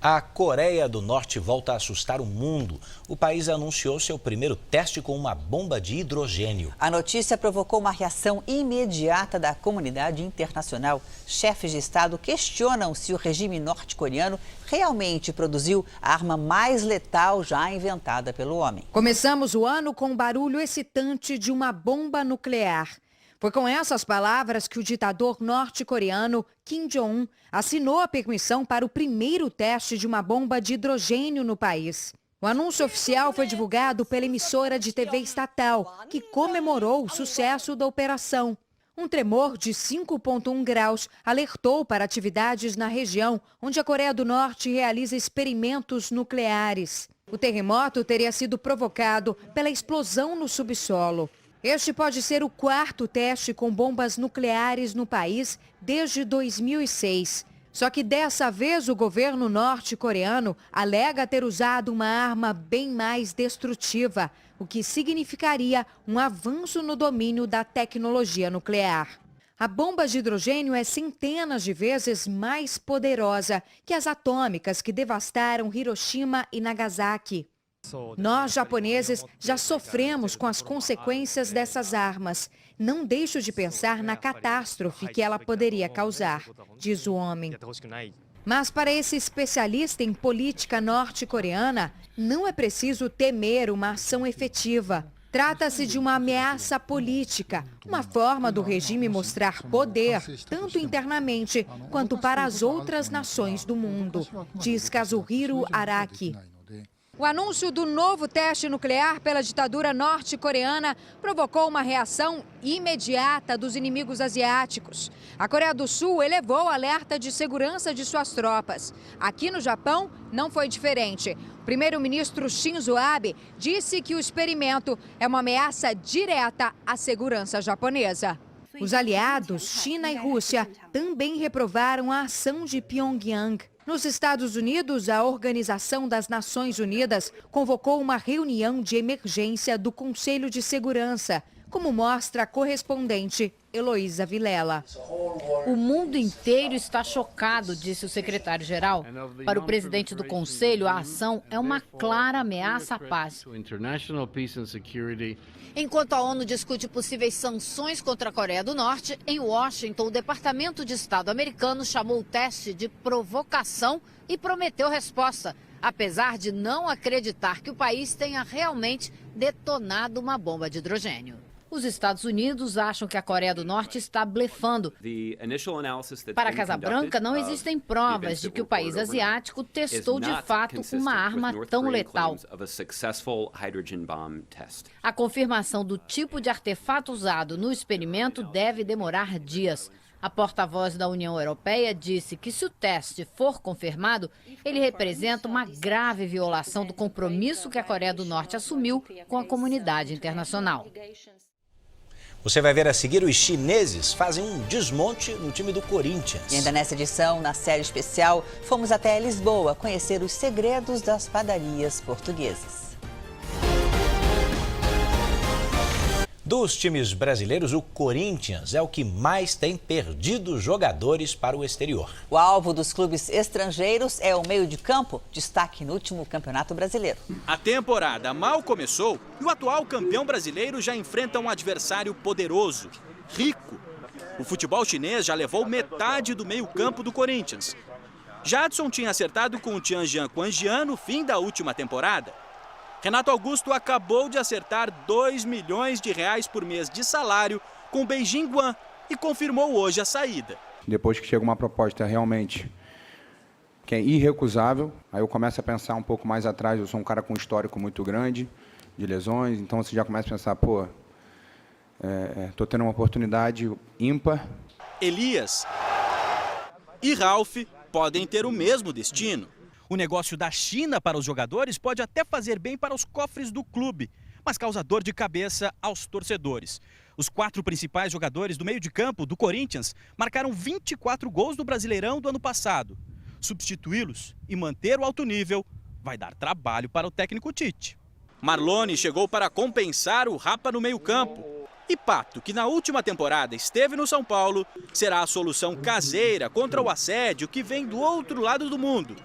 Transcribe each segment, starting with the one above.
A Coreia do Norte volta a assustar o mundo. O país anunciou seu primeiro teste com uma bomba de hidrogênio. A notícia provocou uma reação imediata da comunidade internacional. Chefes de Estado questionam se o regime norte-coreano realmente produziu a arma mais letal já inventada pelo homem. Começamos o ano com um barulho excitante de uma bomba nuclear. Foi com essas palavras que o ditador norte-coreano Kim Jong-un assinou a permissão para o primeiro teste de uma bomba de hidrogênio no país. O anúncio oficial foi divulgado pela emissora de TV estatal, que comemorou o sucesso da operação. Um tremor de 5,1 graus alertou para atividades na região onde a Coreia do Norte realiza experimentos nucleares. O terremoto teria sido provocado pela explosão no subsolo. Este pode ser o quarto teste com bombas nucleares no país desde 2006. Só que dessa vez o governo norte-coreano alega ter usado uma arma bem mais destrutiva, o que significaria um avanço no domínio da tecnologia nuclear. A bomba de hidrogênio é centenas de vezes mais poderosa que as atômicas que devastaram Hiroshima e Nagasaki. Nós, japoneses, já sofremos com as consequências dessas armas. Não deixo de pensar na catástrofe que ela poderia causar, diz o homem. Mas para esse especialista em política norte-coreana, não é preciso temer uma ação efetiva. Trata-se de uma ameaça política, uma forma do regime mostrar poder, tanto internamente quanto para as outras nações do mundo, diz Kazuhiro Araki. O anúncio do novo teste nuclear pela ditadura norte-coreana provocou uma reação imediata dos inimigos asiáticos. A Coreia do Sul elevou o alerta de segurança de suas tropas. Aqui no Japão não foi diferente. O primeiro-ministro Shinzo Abe disse que o experimento é uma ameaça direta à segurança japonesa. Os aliados, China e Rússia, também reprovaram a ação de Pyongyang. Nos Estados Unidos, a Organização das Nações Unidas convocou uma reunião de emergência do Conselho de Segurança, como mostra a correspondente Heloísa Vilela. O mundo inteiro está chocado, disse o secretário-geral. Para o presidente do Conselho, a ação é uma clara ameaça à paz. Enquanto a ONU discute possíveis sanções contra a Coreia do Norte, em Washington, o Departamento de Estado americano chamou o teste de provocação e prometeu resposta, apesar de não acreditar que o país tenha realmente detonado uma bomba de hidrogênio. Os Estados Unidos acham que a Coreia do Norte está blefando. Para a Casa Branca, não existem provas de que o país asiático testou de fato uma arma tão letal. A confirmação do tipo de artefato usado no experimento deve demorar dias. A porta-voz da União Europeia disse que se o teste for confirmado, ele representa uma grave violação do compromisso que a Coreia do Norte assumiu com a comunidade internacional. Você vai ver a seguir, os chineses fazem um desmonte no time do Corinthians. E ainda nessa edição, na série especial, fomos até Lisboa conhecer os segredos das padarias portuguesas. Dos times brasileiros, o Corinthians é o que mais tem perdido jogadores para o exterior. O alvo dos clubes estrangeiros é o meio de campo, destaque no último Campeonato Brasileiro. A temporada mal começou e o atual campeão brasileiro já enfrenta um adversário poderoso, rico. O futebol chinês já levou metade do meio campo do Corinthians. Jadson tinha acertado com o Tianjian Quanjian no fim da última temporada. Renato Augusto acabou de acertar R$2 milhões por mês de salário com o Beijing Guan e confirmou hoje a saída. Depois que chega uma proposta realmente que é irrecusável, aí eu começo a pensar um pouco mais atrás. Eu sou um cara com um histórico muito grande de lesões, então você já começa a pensar, tô tendo uma oportunidade ímpar. Elias e Ralf podem ter o mesmo destino. O negócio da China para os jogadores pode até fazer bem para os cofres do clube, mas causa dor de cabeça aos torcedores. Os 4 principais jogadores do meio de campo do Corinthians marcaram 24 gols no Brasileirão do ano passado. Substituí-los e manter o alto nível vai dar trabalho para o técnico Tite. Marlone chegou para compensar o Rapa no meio campo. E Pato, que na última temporada esteve no São Paulo, será a solução caseira contra o assédio que vem do outro lado do mundo.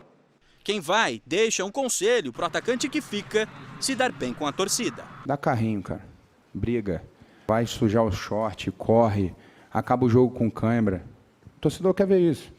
Quem vai deixa um conselho pro atacante que fica se dar bem com a torcida. Dá carrinho, cara. Briga. Vai sujar o short, corre, acaba o jogo com cãibra. O torcedor quer ver isso.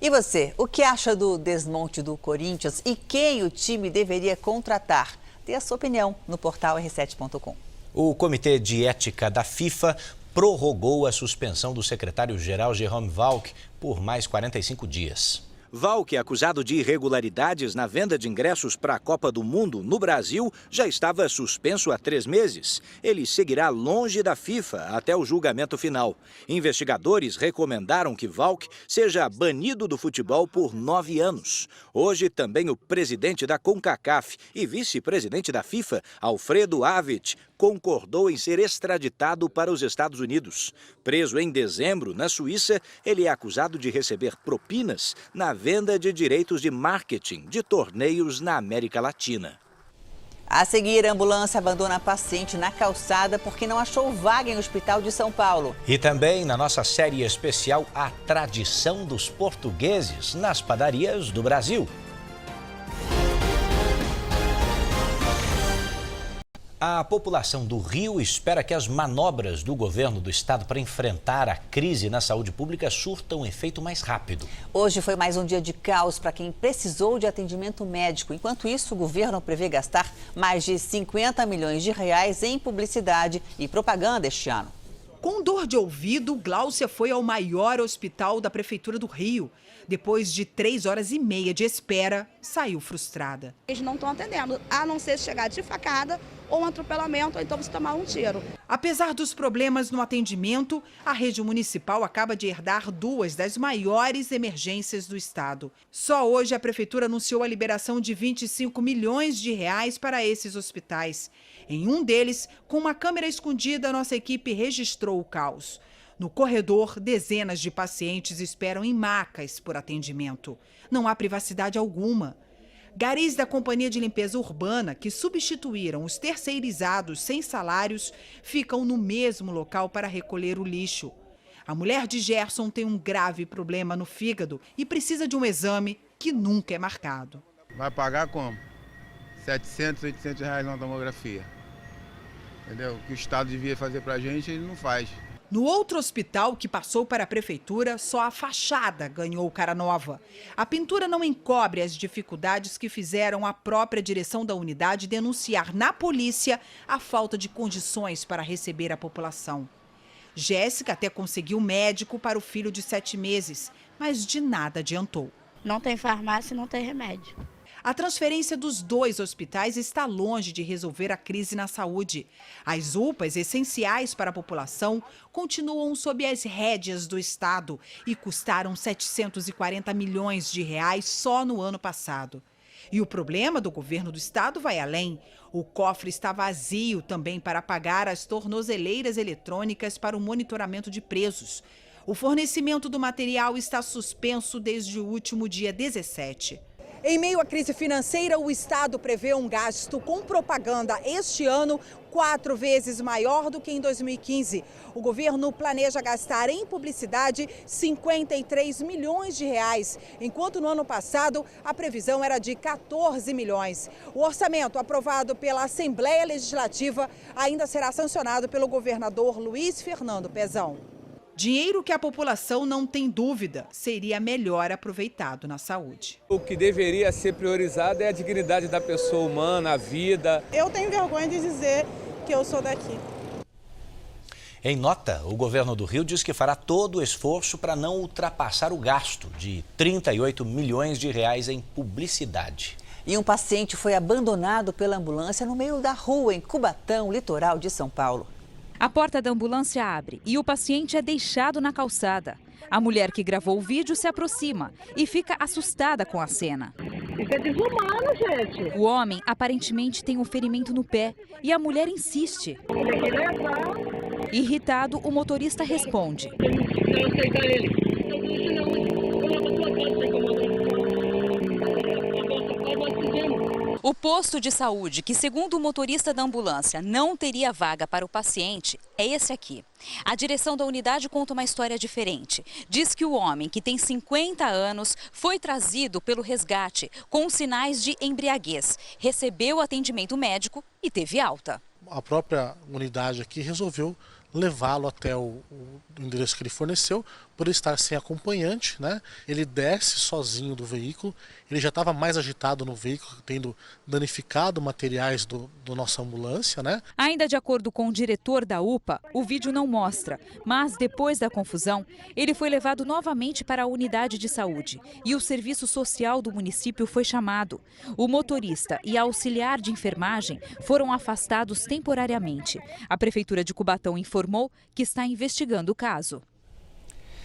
E você, o que acha do desmonte do Corinthians e quem o time deveria contratar? Dê a sua opinião no portal r7.com. O Comitê de Ética da FIFA prorrogou a suspensão do secretário-geral Jerome Valcke por mais 45 dias. Valcke, acusado de irregularidades na venda de ingressos para a Copa do Mundo no Brasil, já estava suspenso há 3 meses. Ele seguirá longe da FIFA até o julgamento final. Investigadores recomendaram que Valcke seja banido do futebol por 9 anos. Hoje, também o presidente da CONCACAF e vice-presidente da FIFA, Alfredo Avic, concordou em ser extraditado para os Estados Unidos. Preso em dezembro, na Suíça, ele é acusado de receber propinas na venda de direitos de marketing de torneios na América Latina. A seguir, a ambulância abandona paciente na calçada porque não achou vaga em hospital de São Paulo. E também na nossa série especial, a tradição dos portugueses nas padarias do Brasil. A população do Rio espera que as manobras do governo do estado para enfrentar a crise na saúde pública surtam um efeito mais rápido. Hoje foi mais um dia de caos para quem precisou de atendimento médico. Enquanto isso, o governo prevê gastar mais de 50 milhões de reais em publicidade e propaganda este ano. Com dor de ouvido, Gláucia foi ao maior hospital da Prefeitura do Rio. Depois de 3 horas e meia de espera, saiu frustrada. Eles não estão atendendo, a não ser se chegar de facada ou um atropelamento, ou então você tomar um tiro. Apesar dos problemas no atendimento, a rede municipal acaba de herdar 2 das maiores emergências do estado. Só hoje a Prefeitura anunciou a liberação de 25 milhões de reais para esses hospitais. Em um deles, com uma câmera escondida, nossa equipe registrou o caos. No corredor, dezenas de pacientes esperam em macas por atendimento. Não há privacidade alguma. Garis da Companhia de Limpeza Urbana, que substituíram os terceirizados sem salários, ficam no mesmo local para recolher o lixo. A mulher de Gerson tem um grave problema no fígado e precisa de um exame que nunca é marcado. Vai pagar como? 700, 800 reais na tomografia. Entendeu? O que o Estado devia fazer pra gente, ele não faz. No outro hospital que passou para a prefeitura, só a fachada ganhou cara nova. A pintura não encobre as dificuldades que fizeram a própria direção da unidade denunciar na polícia a falta de condições para receber a população. Jéssica até conseguiu médico para o filho de 7 meses, mas de nada adiantou. Não tem farmácia, não tem remédio. A transferência dos 2 hospitais está longe de resolver a crise na saúde. As UPAs, essenciais para a população, continuam sob as rédeas do Estado e custaram 740 milhões de reais só no ano passado. E o problema do governo do Estado vai além. O cofre está vazio também para pagar as tornozeleiras eletrônicas para o monitoramento de presos. O fornecimento do material está suspenso desde o último dia 17. Em meio à crise financeira, o Estado prevê um gasto com propaganda este ano 4 vezes maior do que em 2015. O governo planeja gastar em publicidade 53 milhões de reais, enquanto no ano passado a previsão era de 14 milhões. O orçamento aprovado pela Assembleia Legislativa ainda será sancionado pelo governador Luiz Fernando Pezão. Dinheiro que a população não tem dúvida seria melhor aproveitado na saúde. O que deveria ser priorizado é a dignidade da pessoa humana, a vida. Eu tenho vergonha de dizer que eu sou daqui. Em nota, o governo do Rio diz que fará todo o esforço para não ultrapassar o gasto de 38 milhões de reais em publicidade. E um paciente foi abandonado pela ambulância no meio da rua, em Cubatão, litoral de São Paulo. A porta da ambulância abre e o paciente é deixado na calçada. A mulher que gravou o vídeo se aproxima e fica assustada com a cena. Fica desumano, gente. O homem aparentemente tem um ferimento no pé e a mulher insiste. Tem que levar. Irritado, o motorista responde. O posto de saúde, que segundo o motorista da ambulância não teria vaga para o paciente, é esse aqui. A direção da unidade conta uma história diferente. Diz que o homem, que tem 50 anos, foi trazido pelo resgate com sinais de embriaguez, recebeu atendimento médico e teve alta. A própria unidade aqui resolveu levá-lo até o endereço que ele forneceu, por estar sem acompanhante, né? Ele desce sozinho do veículo, ele já estava mais agitado no veículo, tendo danificado materiais do nossa ambulância, né? Ainda de acordo com o diretor da UPA, o vídeo não mostra, mas depois da confusão, ele foi levado novamente para a unidade de saúde e o serviço social do município foi chamado. O motorista e a auxiliar de enfermagem foram afastados temporariamente. A Prefeitura de Cubatão informou que está investigando o caso.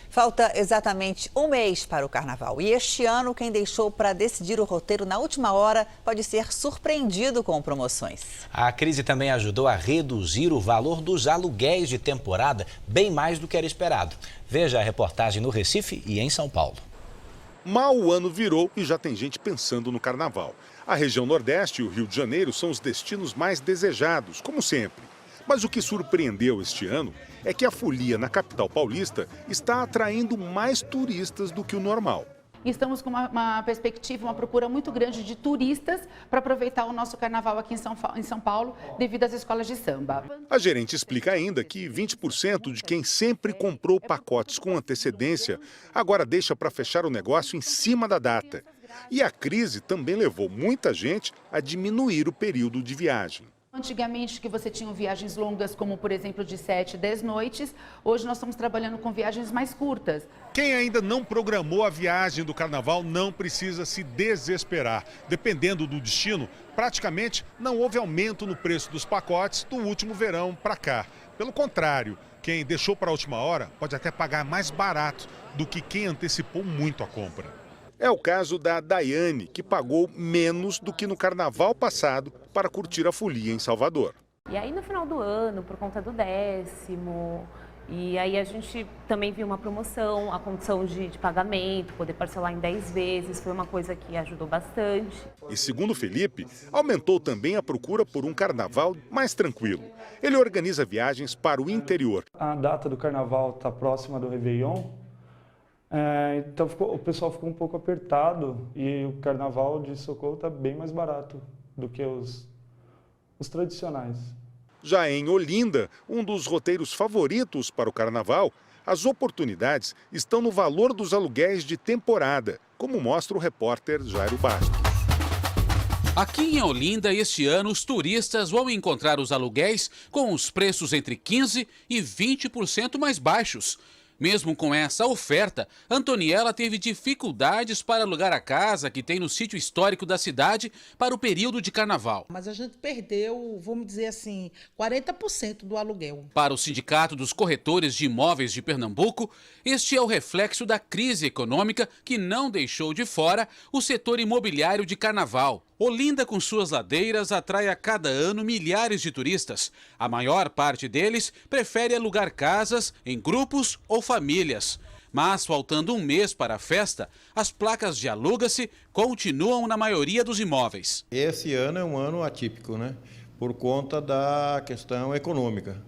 Falta exatamente um mês para o carnaval e este ano quem deixou para decidir o roteiro na última hora pode ser surpreendido com promoções. A crise também ajudou a reduzir o valor dos aluguéis de temporada, bem mais do que era esperado. Veja a reportagem no Recife e em São Paulo. Mal o ano virou e já tem gente pensando no carnaval. A região Nordeste e o Rio de Janeiro são os destinos mais desejados, como sempre. Mas o que surpreendeu este ano é que a folia na capital paulista está atraindo mais turistas do que o normal. Estamos com uma perspectiva, uma procura muito grande de turistas para aproveitar o nosso carnaval aqui em São Paulo, devido às escolas de samba. A gerente explica ainda que 20% de quem sempre comprou pacotes com antecedência agora deixa para fechar o negócio em cima da data. E a crise também levou muita gente a diminuir o período de viagem. Antigamente, que você tinha viagens longas, como por exemplo de 7, 10 noites, hoje nós estamos trabalhando com viagens mais curtas. Quem ainda não programou a viagem do carnaval não precisa se desesperar. Dependendo do destino, praticamente não houve aumento no preço dos pacotes do último verão para cá. Pelo contrário, quem deixou para a última hora pode até pagar mais barato do que quem antecipou muito a compra. É o caso da Daiane, que pagou menos do que no carnaval passado para curtir a folia em Salvador. E aí no final do ano, por conta do 10º, e aí a gente também viu uma promoção, a condição de pagamento, poder parcelar em 10 vezes, foi uma coisa que ajudou bastante. E segundo Felipe, aumentou também a procura por um carnaval mais tranquilo. Ele organiza viagens para o interior. A data do carnaval está próxima do Réveillon. Então o pessoal ficou um pouco apertado e o carnaval de Socorro está bem mais barato do que os tradicionais. Já em Olinda, um dos roteiros favoritos para o carnaval, as oportunidades estão no valor dos aluguéis de temporada, como mostra o repórter Jairo Bastos. Aqui em Olinda, este ano, os turistas vão encontrar os aluguéis com os preços entre 15% e 20% mais baixos. Mesmo com essa oferta, Antoniela teve dificuldades para alugar a casa que tem no sítio histórico da cidade para o período de carnaval. Mas a gente perdeu, vamos dizer assim, 40% do aluguel. Para o Sindicato dos Corretores de Imóveis de Pernambuco, este é o reflexo da crise econômica que não deixou de fora o setor imobiliário de carnaval. Olinda, com suas ladeiras, atrai a cada ano milhares de turistas. A maior parte deles prefere alugar casas em grupos ou famílias. Mas, faltando um mês para a festa, as placas de aluga-se continuam na maioria dos imóveis. Esse ano é um ano atípico, né? Por conta da questão econômica.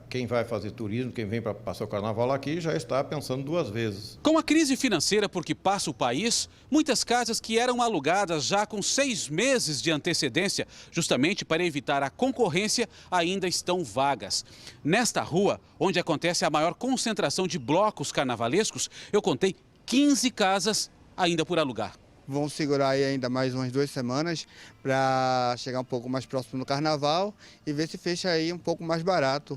Quem vai fazer turismo, quem vem para passar o carnaval aqui, já está pensando duas vezes. Com a crise financeira por que passa o país, muitas casas que eram alugadas já com 6 meses de antecedência, justamente para evitar a concorrência, ainda estão vagas. Nesta rua, onde acontece a maior concentração de blocos carnavalescos, eu contei 15 casas ainda por alugar. Vão segurar aí ainda mais umas 2 semanas para chegar um pouco mais próximo do carnaval e ver se fecha aí um pouco mais barato.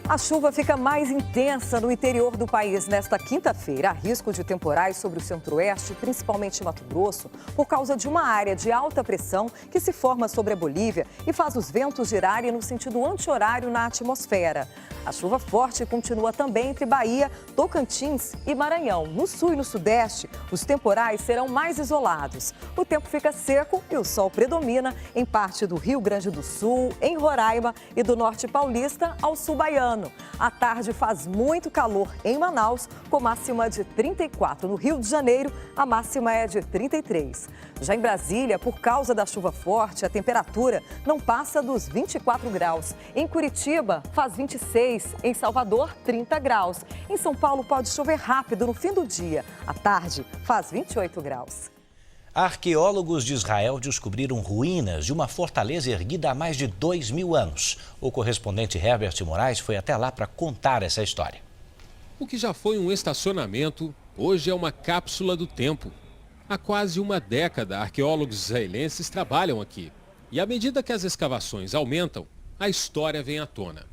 A chuva fica mais intensa no interior do país nesta quinta-feira. Há risco de temporais sobre o centro-oeste, principalmente Mato Grosso, por causa de uma área de alta pressão que se forma sobre a Bolívia e faz os ventos girarem no sentido anti-horário na atmosfera. A chuva forte continua também entre Bahia, Tocantins e Maranhão. No sul e no sudeste, os temporais serão mais isolados. O tempo fica seco e o sol predomina em parte do Rio Grande do Sul, em Roraima e do norte paulista ao sul baiano. ano. À tarde faz muito calor em Manaus, com máxima de 34. No Rio de Janeiro, a máxima é de 33. Já em Brasília, por causa da chuva forte, a temperatura não passa dos 24 graus. Em Curitiba, faz 26. Em Salvador, 30 graus. Em São Paulo, pode chover rápido no fim do dia. À tarde, faz 28 graus. Arqueólogos de Israel descobriram ruínas de uma fortaleza erguida há mais de 2.000 anos. O correspondente Herbert Moraes foi até lá para contar essa história. O que já foi um estacionamento, hoje é uma cápsula do tempo. Há quase uma década, arqueólogos israelenses trabalham aqui. E à medida que as escavações aumentam, a história vem à tona.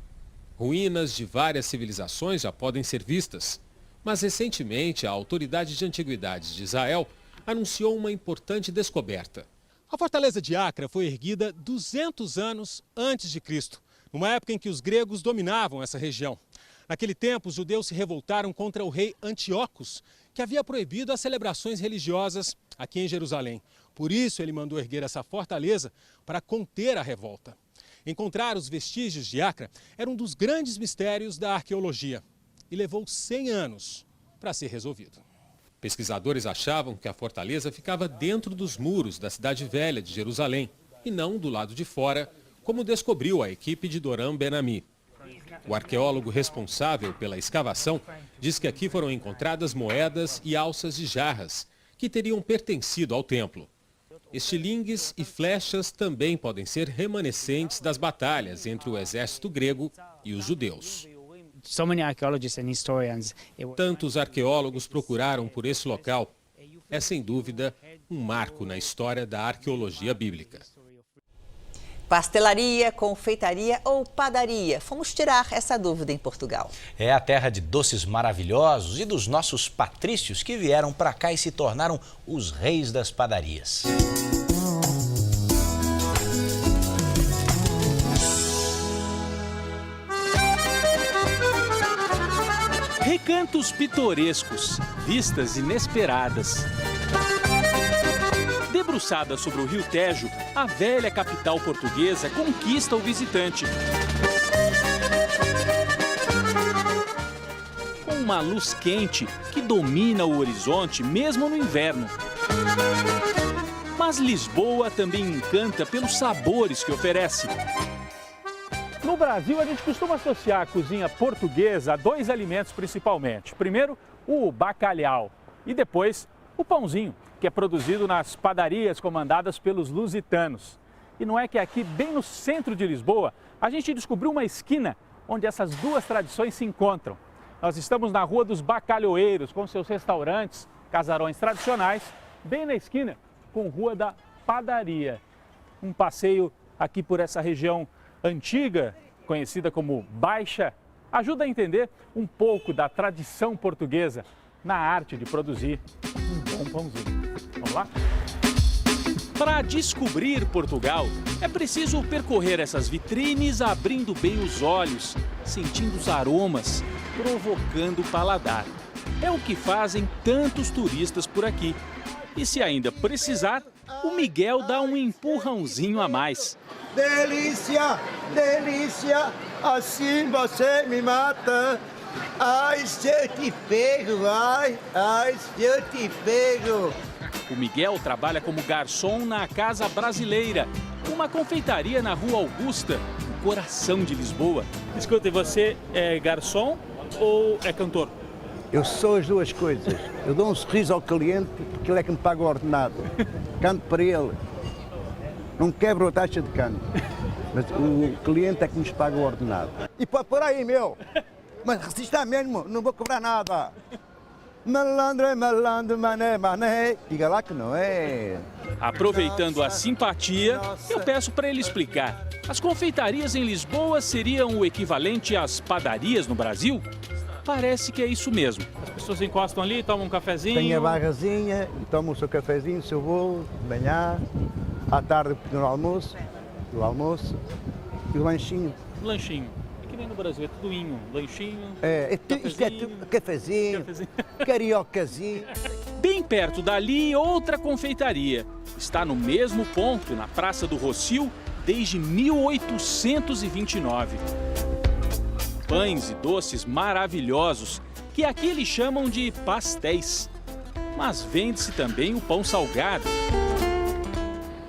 Ruínas de várias civilizações já podem ser vistas. Mas recentemente, a Autoridade de Antiguidades de Israel anunciou uma importante descoberta. A fortaleza de Acra foi erguida 200 anos antes de Cristo, numa época em que os gregos dominavam essa região. Naquele tempo, os judeus se revoltaram contra o rei Antíocos, que havia proibido as celebrações religiosas aqui em Jerusalém. Por isso, ele mandou erguer essa fortaleza para conter a revolta. Encontrar os vestígios de Acra era um dos grandes mistérios da arqueologia e levou 100 anos para ser resolvido. Pesquisadores achavam que a fortaleza ficava dentro dos muros da cidade velha de Jerusalém e não do lado de fora, como descobriu a equipe de Doron Ben-Ami. O arqueólogo responsável pela escavação diz que aqui foram encontradas moedas e alças de jarras, que teriam pertencido ao templo. Estilingues e flechas também podem ser remanescentes das batalhas entre o exército grego e os judeus. Tantos arqueólogos procuraram por esse local. É, sem dúvida, um marco na história da arqueologia bíblica. Pastelaria, confeitaria ou padaria? Fomos tirar essa dúvida em Portugal. É a terra de doces maravilhosos e dos nossos patrícios que vieram para cá e se tornaram os reis das padarias. Recantos pitorescos, vistas inesperadas. Debruçada sobre o Rio Tejo, a velha capital portuguesa conquista o visitante. Com uma luz quente que domina o horizonte mesmo no inverno. Mas Lisboa também encanta pelos sabores que oferece. No Brasil, a gente costuma associar a cozinha portuguesa a dois alimentos principalmente. Primeiro, o bacalhau e depois o pãozinho, que é produzido nas padarias comandadas pelos lusitanos. E não é que aqui, bem no centro de Lisboa, a gente descobriu uma esquina onde essas duas tradições se encontram. Nós estamos na Rua dos Bacalhoeiros, com seus restaurantes, casarões tradicionais, bem na esquina com Rua da Padaria. Um passeio aqui por essa região antiga, conhecida como Baixa, ajuda a entender um pouco da tradição portuguesa na arte de produzir um bom pãozinho. Vamos lá? Para descobrir Portugal, é preciso percorrer essas vitrines abrindo bem os olhos, sentindo os aromas, provocando o paladar. É o que fazem tantos turistas por aqui. E se ainda precisar, o Miguel dá um empurrãozinho a mais. Delícia, delícia, assim você me mata. Ai, se eu te pego, ai, se eu te pego. O Miguel trabalha como garçom na Casa Brasileira, uma confeitaria na Rua Augusta, no coração de Lisboa. Escuta, você é garçom ou é cantor? Eu sou as duas coisas. Eu dou um sorriso ao cliente porque ele é que me paga o ordenado. Canto para ele. Não quebro a taxa de canto. Mas o cliente é que nos paga o ordenado. E pode por aí, meu. Mas se está mesmo, não vou cobrar nada. Malandro é malandro, mané, mané. Diga lá que não é. Aproveitando a simpatia, eu peço para ele explicar. As confeitarias em Lisboa seriam o equivalente às padarias no Brasil? Parece que é isso mesmo. As pessoas encostam ali, tomam um cafezinho. Tem a barrazinha, toma o seu cafezinho, o seu bolo, de manhã, à tarde no almoço, o almoço e o lanchinho. Lanchinho. É que nem no Brasil, é tudo inho. Lanchinho, isto é tudo cafezinho, cariocazinho. Bem perto dali, outra confeitaria. Está no mesmo ponto, na Praça do Rossio, desde 1829. pães e doces maravilhosos, que aqui eles chamam de pastéis. Mas vende-se também o pão salgado.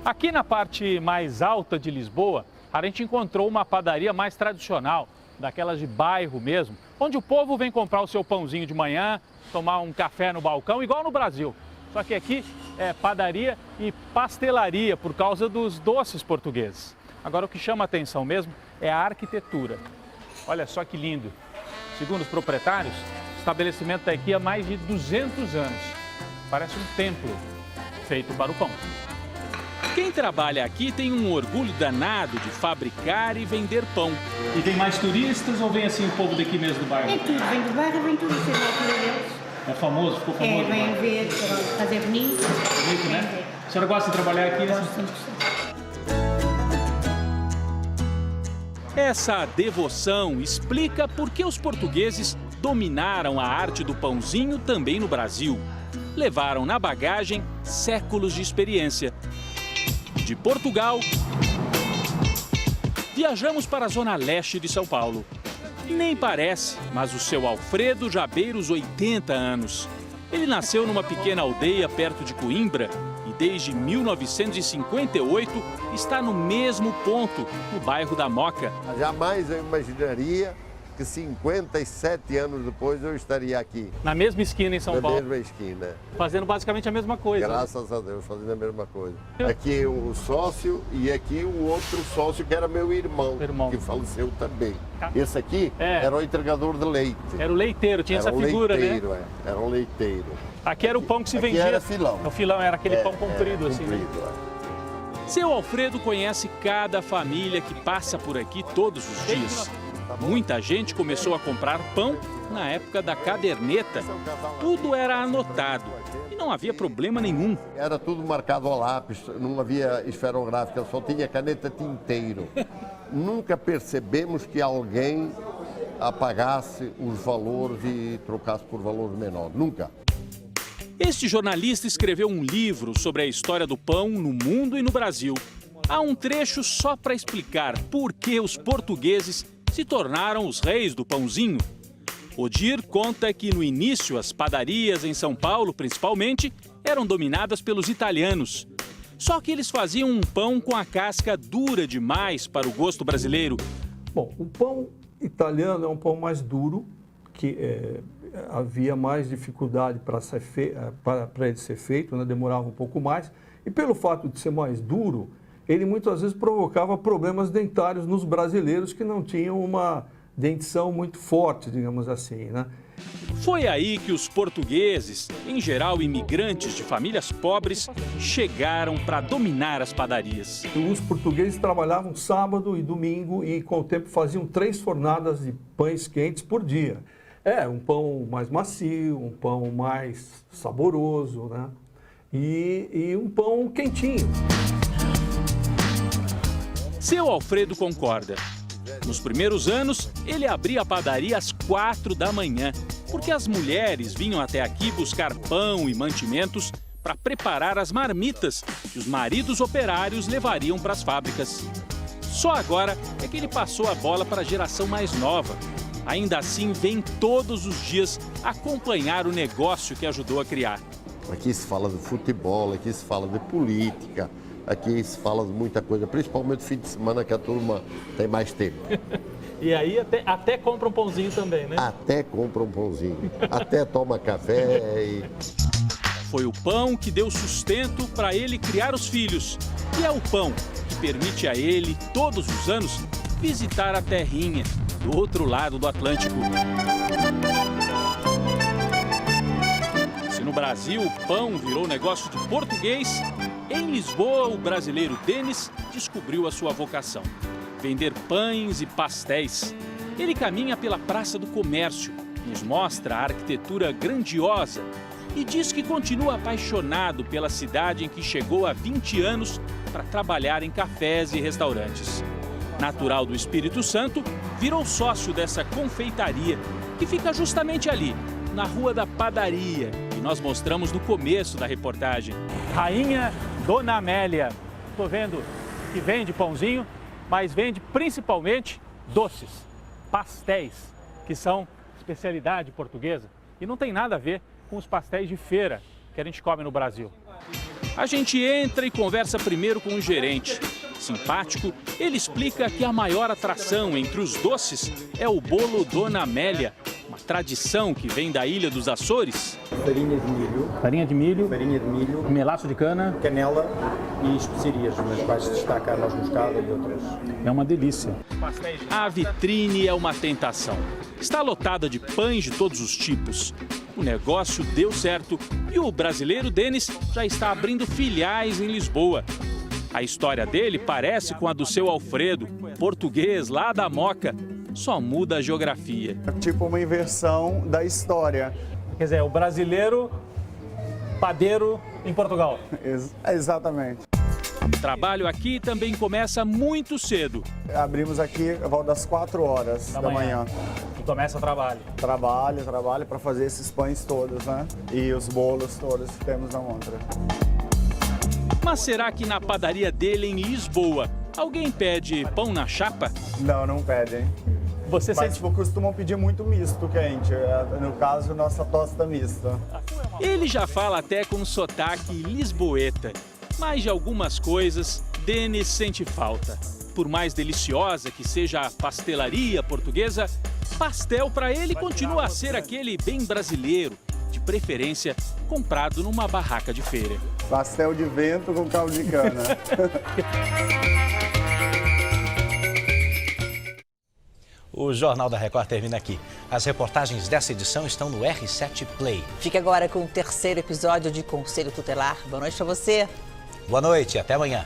Aqui na parte mais alta de Lisboa, a gente encontrou uma padaria mais tradicional, daquelas de bairro mesmo, onde o povo vem comprar o seu pãozinho de manhã, tomar um café no balcão, igual no Brasil. Só que aqui é padaria e pastelaria por causa dos doces portugueses. Agora, o que chama a atenção mesmo é a arquitetura. Olha só que lindo. Segundo os proprietários, o estabelecimento está aqui há mais de 200 anos. Parece um templo feito para o pão. Quem trabalha aqui tem um orgulho danado de fabricar e vender pão. E tem mais turistas ou vem assim o povo daqui mesmo do bairro? Vem tudo, vem do bairro, vem tudo, isso é a altura deles. É famoso, ficou famoso? Vem ver, fazer bonito. Bonito, né? A senhora gosta de trabalhar aqui? Gosto sempre. Essa devoção explica por que os portugueses dominaram a arte do pãozinho também no Brasil. Levaram na bagagem séculos de experiência. De Portugal, viajamos para a zona leste de São Paulo. Nem parece, mas o seu Alfredo já beira os 80 anos. Ele nasceu numa pequena aldeia perto de Coimbra e desde 1958 está no mesmo ponto, no bairro da Moca. Jamais eu imaginaria que 57 anos depois eu estaria aqui. Na mesma esquina em São Paulo? Na mesma esquina. Fazendo basicamente a mesma coisa. Graças a Deus, fazendo a mesma coisa. Aqui o sócio e aqui o outro sócio que era meu irmão. Que faleceu também. Esse aqui era o entregador de leite. Era o leiteiro, tinha essa figura, leiteiro, né? Era um leiteiro. Aqui era o pão que se vendia. Aqui era filão. O filão era aquele pão comprido, assim. Comprido, Seu Alfredo conhece cada família que passa por aqui todos os dias. Muita gente começou a comprar pão na época da caderneta. Tudo era anotado e não havia problema nenhum. Era tudo marcado a lápis, não havia esferográfica, só tinha caneta tinteiro. Nunca percebemos que alguém apagasse os valores e trocasse por valores menores. Nunca. Este jornalista escreveu um livro sobre a história do pão no mundo e no Brasil. Há um trecho só para explicar por que os portugueses se tornaram os reis do pãozinho. Odir conta que no início as padarias em São Paulo, principalmente, eram dominadas pelos italianos. Só que eles faziam um pão com a casca dura demais para o gosto brasileiro. Bom, o pão italiano é um pão mais duro, que havia mais dificuldade para ele ser feito, né? Demorava um pouco mais. E pelo fato de ser mais duro, ele muitas vezes provocava problemas dentários nos brasileiros que não tinham uma dentição muito forte, digamos assim, né? Foi aí que os portugueses, em geral imigrantes de famílias pobres, chegaram para dominar as padarias. Os portugueses trabalhavam sábado e domingo e com o tempo faziam 3 fornadas de pães quentes por dia. Um pão mais macio, um pão mais saboroso, né? E um pão quentinho. Seu Alfredo concorda. Nos primeiros anos, ele abria a padaria às 4 da manhã, porque as mulheres vinham até aqui buscar pão e mantimentos para preparar as marmitas que os maridos operários levariam para as fábricas. Só agora é que ele passou a bola para a geração mais nova. Ainda assim, vem todos os dias acompanhar o negócio que ajudou a criar. Aqui se fala de futebol, aqui se fala de política. Aqui se fala de muita coisa, principalmente no fim de semana que a turma tem mais tempo. E aí até compra um pãozinho também, né? Até compra um pãozinho, até toma café e... Foi o pão que deu sustento para ele criar os filhos. E é o pão que permite a ele, todos os anos, visitar a terrinha do outro lado do Atlântico. Se no Brasil o pão virou negócio de português, em Lisboa, o brasileiro Denis descobriu a sua vocação: vender pães e pastéis. Ele caminha pela Praça do Comércio, nos mostra a arquitetura grandiosa e diz que continua apaixonado pela cidade em que chegou há 20 anos para trabalhar em cafés e restaurantes. Natural do Espírito Santo, virou sócio dessa confeitaria, que fica justamente ali, na Rua da Padaria, que nós mostramos no começo da reportagem. Rainha Dona Amélia. Estou vendo que vende pãozinho, mas vende principalmente doces. pastéis, que são especialidade portuguesa e não tem nada a ver com os pastéis de feira que a gente come no Brasil. A gente entra e conversa primeiro com o gerente. Simpático, ele explica que a maior atração entre os doces é o bolo Dona Amélia, uma tradição que vem da Ilha dos Açores. Farinha de milho. Farinha de milho, melaço de cana, canela e especiarias, nas quais se destaca a noz moscada e outras. É uma delícia. A vitrine é uma tentação. Está lotada de pães de todos os tipos. O negócio deu certo e o brasileiro Denis já está abrindo filiais em Lisboa. A história dele parece com a do seu Alfredo, português lá da Moca. Só muda a geografia. Tipo uma inversão da história. Quer dizer, o brasileiro padeiro em Portugal. Exatamente. O trabalho aqui também começa muito cedo. Abrimos aqui a volta das 4 horas da manhã. E começa o trabalho. Trabalho para fazer esses pães todos, né? E os bolos todos que temos na montra. Mas será que na padaria dele em Lisboa, alguém pede pão na chapa? Não pedem. Mas costumam pedir muito misto quente. No caso, nossa tosta mista. Ele já fala até com sotaque lisboeta. Mas de algumas coisas, Denis sente falta. Por mais deliciosa que seja a pastelaria portuguesa, pastel para ele continua a ser aquele bem brasileiro, de preferência comprado numa barraca de feira. Pastel de vento com caldo de cana. O Jornal da Record termina aqui. As reportagens dessa edição estão no R7 Play. Fique agora com o terceiro episódio de Conselho Tutelar. Boa noite para você. Boa noite e até amanhã.